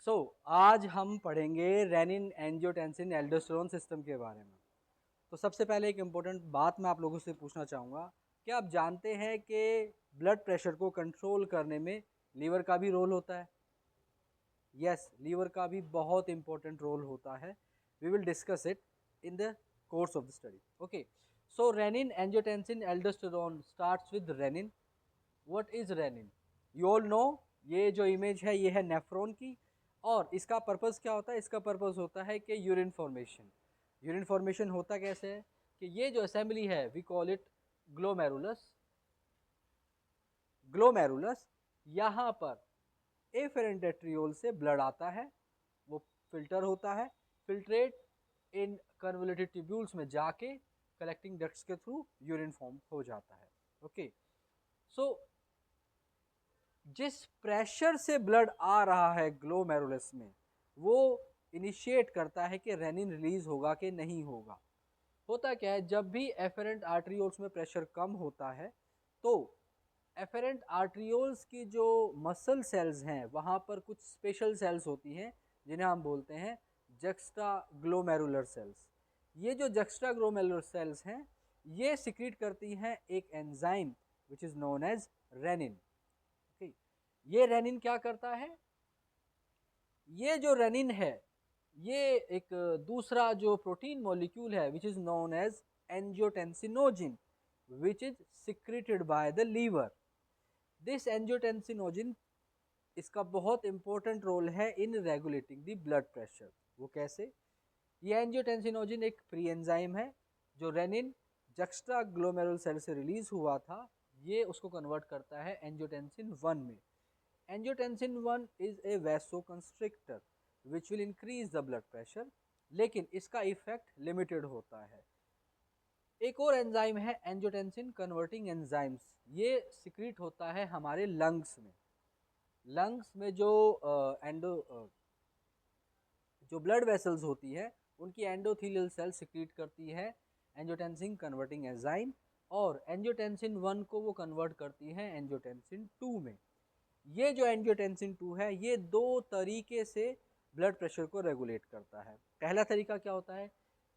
आज हम पढ़ेंगे रेनिन एंजियोटेंसिन एल्डोस्टेरोन सिस्टम के बारे में। तो सबसे पहले एक इम्पोर्टेंट बात मैं आप लोगों से पूछना चाहूँगा, क्या आप जानते हैं कि ब्लड प्रेशर को कंट्रोल करने में लीवर का भी रोल होता है? यस, लीवर का भी बहुत इंपॉर्टेंट रोल होता है। We will discuss it in the course of the study. Okay, so renin angiotensin aldosterone starts with renin. What is renin? You all know, ये जो इमेज है ये है नेफ्रॉन की, और इसका पर्पस क्या होता है? इसका पर्पस होता है कि यूरिन फॉर्मेशन। यूरिन फॉर्मेशन होता कैसे है कि ये जो असेंबली है we call it glomerulus. Glomerulus, यहाँ पर एफेरेंट एट्रियोल से ब्लड आता है, वो फिल्टर होता है, फिल्ट्रेट इन कन्वोल्यूटेड ट्यूब्यूल्स में जाके कलेक्टिंग डक्ट्स के थ्रू यूरिन फॉर्म हो जाता है। ओके, सो जिस प्रेशर से ब्लड आ रहा है ग्लोमेरुलस में, वो इनिशिएट करता है कि रेनिन रिलीज होगा कि नहीं होगा। होता क्या है, जब भी एफेरेंट आर्ट्रियोल्स में प्रेशर कम होता है तो एफेरेंट आर्ट्रियोल्स की जो मसल सेल्स हैं वहाँ पर कुछ स्पेशल सेल्स होती हैं जिन्हें हम बोलते हैं जक्स्ट्रा ग्लोमेरुलर सेल्स। ये जो जक्स्ट्रा ग्लोमेरुलर सेल्स हैं ये सिक्रीट करती हैं एक enzyme which is known as renin. Okay, ये रेनिन क्या करता है? ये जो रेनिन है ये एक दूसरा जो प्रोटीन मॉलिक्यूल है which is known as angiotensinogen, which is secreted by the liver. This angiotensinogen, इसका बहुत इंपॉर्टेंट रोल है in regulating the blood pressure. वो कैसे? ये एंजियोटेंसिनोजिन एक प्री एंजाइम है जो रेनिन जक्स्ट्रा ग्लोमेरुलर सेल से रिलीज हुआ था, ये उसको कन्वर्ट करता है एंजियोटेंसिन 1 में। Angiotensin 1 is a vasoconstrictor which will increase the blood pressure, लेकिन इसका इफेक्ट लिमिटेड होता है। एक और एंजाइम है एंजियोटेंसिन कन्वर्टिंग एंजाइम्स, ये सिक्रीट होता है हमारे लंग्स में। लंग्स में जो जो ब्लड वेसल्स होती है उनकी एंडोथेलियल सेल सिक्रीट करती है एंजियोटेंसिन कन्वर्टिंग एंजाइम, और एंजियोटेंसिन 1 को वो कन्वर्ट करती है एंजियोटेंसिन 2 में। ये जो एंजियोटेंसिन 2 है ये दो तरीके से ब्लड प्रेशर को रेगुलेट करता है। पहला तरीका क्या होता है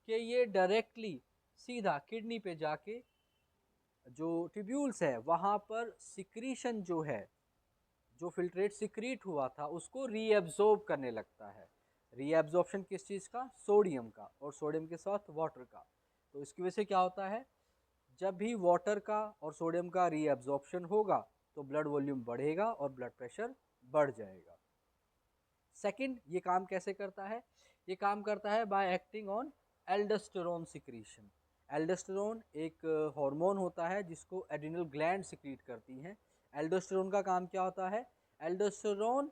कि ये डायरेक्टली सीधा किडनी पे जाके जो ट्यूब्यूल्स है वहाँ पर सिक्रीशन जो है, जो फिल्ट्रेट सिक्रीट हुआ था उसको रीएब्जॉर्ब करने लगता है। रीएब्जॉर्प्शन किस चीज़ का? सोडियम का, और सोडियम के साथ वाटर का। तो इसकी वजह से क्या होता है, जब भी वाटर का और सोडियम का रीएब्जॉर्प्शन होगा तो ब्लड वॉल्यूम बढ़ेगा और ब्लड प्रेशर बढ़ जाएगा। सेकंड, ये काम कैसे करता है? ये काम करता है bye acting on aldosterone secretion. Aldosterone एक हार्मोन होता है जिसको एड्रिनल ग्लैंड सिक्रीट करती हैं। एल्डोस्टेरोन का काम क्या होता है? एल्डोस्टेरोन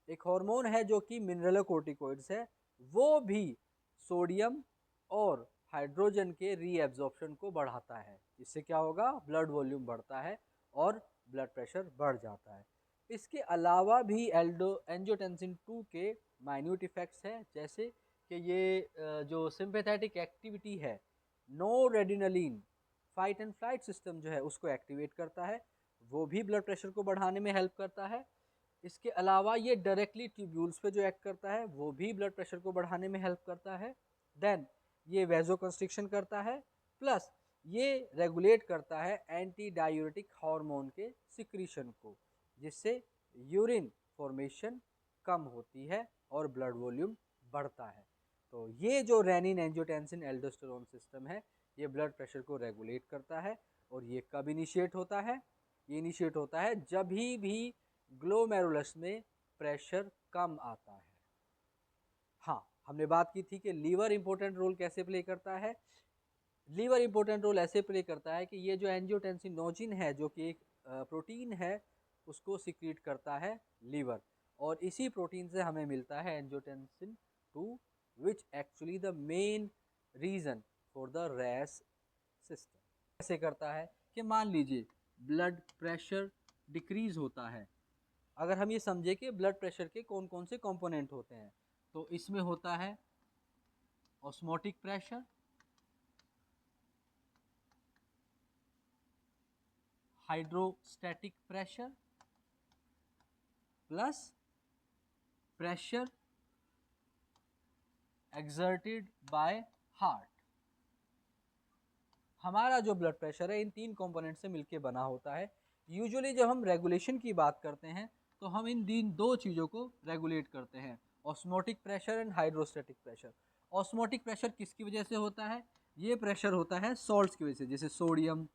एक हार्मोन है जो कि मिनरलोकोर्टिकोइड्स है, वो भी सोडियम और हाइड्रोजन के रीएब्जॉर्प्शन को बढ़ाता है। इससे क्या होगा? ब्लड वॉल्यूम बढ़ता है और ब्लड प्रेशर बढ़ जाता है। इसके अलावा भी एंजियोटेंसिन 2 के माइन्यूट इफेक्ट्स हैं, जैसे कि ये जो सिंपैथेटिक एक्टिविटी है, नोरेडिनलिन फाइट एंड फ्लाइट सिस्टम जो है उसको एक्टिवेट करता है, वो भी ब्लड प्रेशर को बढ़ाने में हेल्प करता है। इसके अलावा ये डायरेक्टली ट्यूब्यूल्स पे जो एक्ट करता है वो भी ब्लड प्रेशर को बढ़ाने में हेल्प करता है। देन ये वेजोकंस्ट्रिक्शन करता है, प्लस ये रेगुलेट करता है एंटी डायूरेटिक हार्मोन के सिक्रीशन को, जिससे यूरिन फॉर्मेशन कम होती है और ब्लड वॉल्यूम बढ़ता है। तो ये जो रेनिन एंजियोटेंसिन एल्डोस्टेरोन सिस्टम है ये ब्लड प्रेशर को रेगुलेट करता है। और ये कब इनिशिएट होता है? ये इनिशिएट होता है जब भी ग्लोमेरुलस में प्रेशर कम आता है। हाँ, हमने बात की थी कि लीवर इंपॉर्टेंट रोल कैसे प्ले करता है। लीवर इंपॉर्टेंट रोल ऐसे प्ले करता है कि ये जो एंजियोटेंसिनोजिन है जो कि एक प्रोटीन है उसको सिक्रीट करता है लीवर, और इसी प्रोटीन से हमें मिलता है angiotensin 2 which actually the main reason for the rash system. कैसे करता है कि मान लीजिए ब्लड प्रेशर डिक्रीज होता है। अगर हम ये समझे कि ब्लड प्रेशर के कौन कौन से कंपोनेंट होते हैं, तो इसमें होता है osmotic pressure, hydrostatic pressure, plus pressure exerted by heart. हमारा जो ब्लड प्रेशर है इन तीन कंपोनेंट से मिलके बना होता है। यूजुअली जब हम रेगुलेशन की बात करते हैं तो हम इन दो चीज़ों को रेगुलेट करते हैं, osmotic pressure and hydrostatic pressure. Osmotic pressure किसकी वजह से होता है? ये प्रेशर होता है सॉल्ट्स की वजह से, जैसे sodium,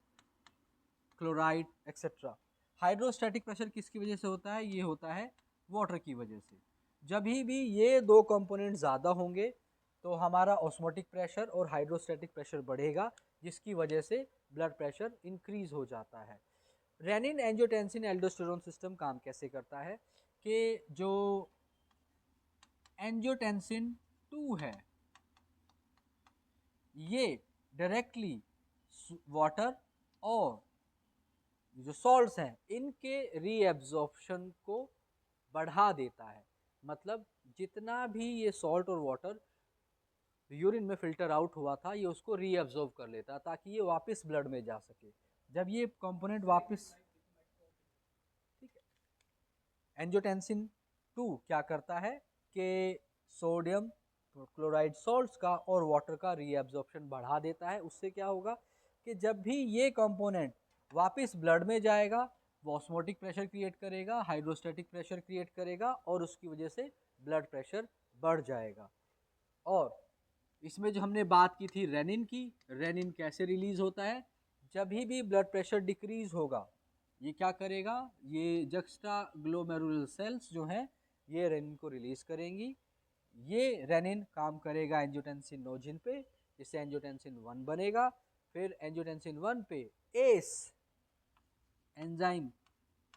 chloride etcetera. Hydrostatic pressure किसकी वजह से होता है? ये होता है वाटर की वजह से। जब भी ये दो कंपोनेंट ज़्यादा होंगे तो हमारा ऑस्मोटिक प्रेशर और हाइड्रोस्टैटिक प्रेशर बढ़ेगा, जिसकी वजह से ब्लड प्रेशर इंक्रीज हो जाता है। रेनिन एंजियोटेंसिन एल्डोस्टेरोन सिस्टम काम कैसे करता है कि जो एंजियोटेंसिन 2 है ये डायरेक्टली वाटर और जो सॉल्ट्स हैं इनके रीएब्जॉर्प्शन को बढ़ा देता है। मतलब जितना भी ये सॉल्ट और वाटर यूरिन में फिल्टर आउट हुआ था ये उसको रीअब्जॉर्ब कर लेता है ताकि ये वापस ब्लड में जा सके। जब ये कंपोनेंट वापस, ठीक है, एंजियोटेंसिन 2 क्या करता है कि सोडियम क्लोराइड सॉल्ट्स का और वाटर का रीअब्जॉर्प्शन बढ़ा देता है। उससे क्या होगा कि जब भी ये कंपोनेंट वापस ब्लड में जाएगा वो ऑस्मोटिक प्रेशर क्रिएट करेगा, हाइड्रोस्टैटिक प्रेशर क्रिएट करेगा और उसकी वजह से ब्लड प्रेशर बढ़ जाएगा। और इसमें जो हमने बात की थी रेनिन की, रेनिन कैसे रिलीज होता है? जब भी ब्लड प्रेशर डिक्रीज होगा ये क्या करेगा, ये जक्स्टा ग्लोमेरुलर सेल्स जो हैं ये रेनिन को रिलीज करेंगी। ये रेनिन काम करेगा एंजियोटेंसिन-नोजिन पे, जिससे एंजियोटेंसिन 1 बनेगा। फिर एंजियोटेंसिन 1 पे एस एंजाइम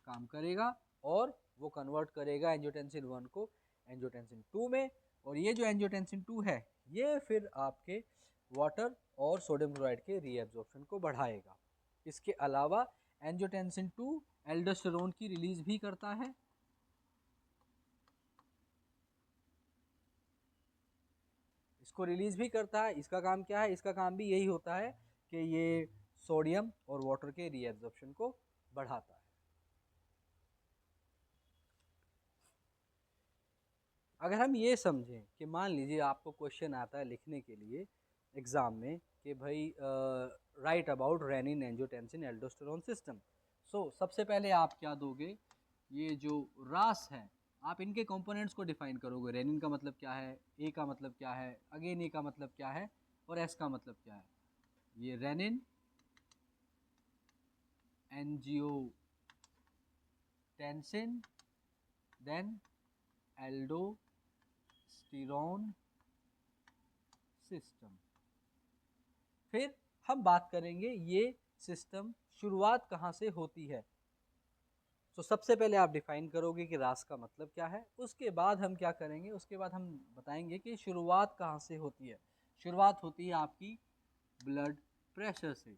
काम करेगा और वो कन्वर्ट करेगा एंजियोटेंसिन 1 को एंजियोटेंसिन 2 में। और ये जो एंजियोटेंसिन 2 है ये फिर आपके वाटर और सोडियम क्लोराइड के रीएब्जॉर्प्शन को बढ़ाएगा। इसके अलावा एंजियोटेंसिन 2 एल्डोस्टेरोन की रिलीज भी करता है। इसको रिलीज भी करता है। इसका काम क्या है? इसका काम भी यही होता है कि ये सोडियम और वाटर के रीएब्जॉर्प्शन को बढ़ाता है। अगर हम ये समझें कि मान लीजिए आपको क्वेश्चन आता है लिखने के लिए एग्ज़ाम में कि भाई write about renin angiotensin aldosterone system. So सबसे पहले आप क्या दोगे? ये जो रास है आप इनके कंपोनेंट्स को डिफाइन करोगे। रेनिन का मतलब क्या है, ए का मतलब क्या है, अगेन ए का मतलब क्या है और एस का मतलब क्या है। ये renin angiotensin then aldosterone system. फिर हम बात करेंगे ये सिस्टम शुरुआत कहाँ से होती है। तो सबसे पहले आप डिफाइन करोगे कि रास का मतलब क्या है। उसके बाद हम क्या करेंगे, उसके बाद हम बताएंगे कि शुरुआत कहाँ से होती है। शुरुआत होती है आपकी ब्लड प्रेशर से।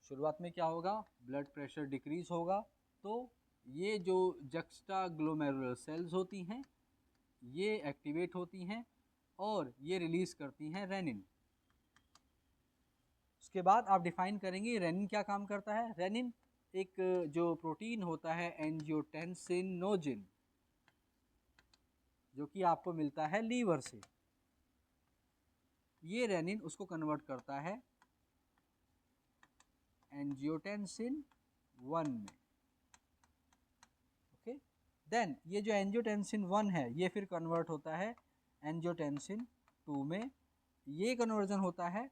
शुरुआत में क्या होगा? ब्लड प्रेशर डिक्रीज होगा तो ये जो जक्स्टा ग्लोमेरुलर सेल्स होती हैं ये एक्टिवेट होती हैं और ये रिलीज करती हैं रेनिन। उसके बाद आप डिफाइन करेंगे रेनिन क्या काम करता है। रेनिन एक जो प्रोटीन होता है एंजियोटेंसिन-नोजिन जो कि आपको मिलता है लीवर से। ये रेनिन उसको कन्वर्ट करता है एंजियोटेंसिन 1 में। ओके, देन ये जो एंजियोटेंसिन 1 है ये फिर कन्वर्ट होता है एंजियोटेंसिन 2 में। ये कन्वर्जन होता है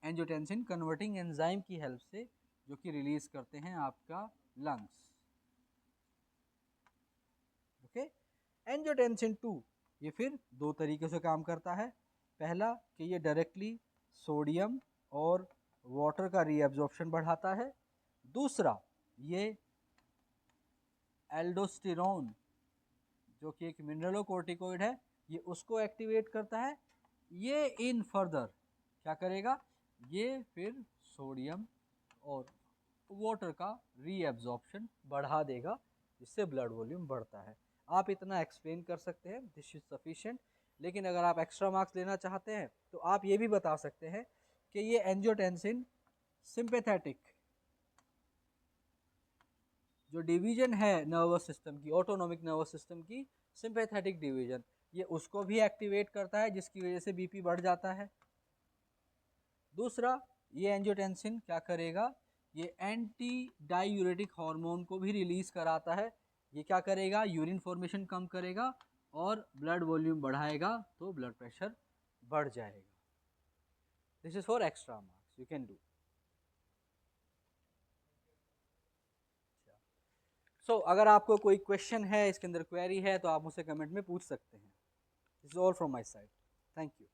एंजियोटेंसिन कन्वर्टिंग एंजाइम की हेल्प से जो कि रिलीज करते हैं आपका लंग्स। ओके, एंजियोटेंसिन 2 ये फिर दो तरीके से काम करता है। पहला कि ये डायरेक्टली सोडियम और वाटर का रीअब्जॉर्प्शन बढ़ाता है। दूसरा ये एल्डोस्टेरोन जो कि एक मिनरलोकॉर्टिकोइड है ये उसको एक्टिवेट करता है। ये इन फर्दर क्या करेगा, ये फिर सोडियम और वाटर का रीअब्जॉर्प्शन बढ़ा देगा जिससे ब्लड वॉल्यूम बढ़ता है। आप इतना एक्सप्लेन कर सकते हैं, दिस इज सफिशिएंट। लेकिन अगर आप एक्स्ट्रा मार्क्स लेना चाहते हैं तो आप ये भी बता सकते हैं कि ये एंजियोटेंसिन सिंपैथेटिक जो डिवीजन है नर्वस सिस्टम की, ऑटोनॉमिक नर्वस सिस्टम की, सिंपैथेटिक डिवीजन, ये उसको भी एक्टिवेट करता है जिसकी वजह से बीपी बढ़ जाता है। दूसरा, ये एंजियोटेंसिन क्या करेगा, ये एंटी डायूरेटिक हार्मोन को भी रिलीज कराता है। ये क्या करेगा, यूरिन फॉर्मेशन कम करेगा और ब्लड वॉल्यूम बढ़ाएगा, तो ब्लड प्रेशर बढ़ जाएगा। This is for extra marks, you can do. So अगर आपको कोई क्वेश्चन है, इसके अंदर क्वेरी है, तो आप मुझसे कमेंट में पूछ सकते हैं। This is all from my side, thank you.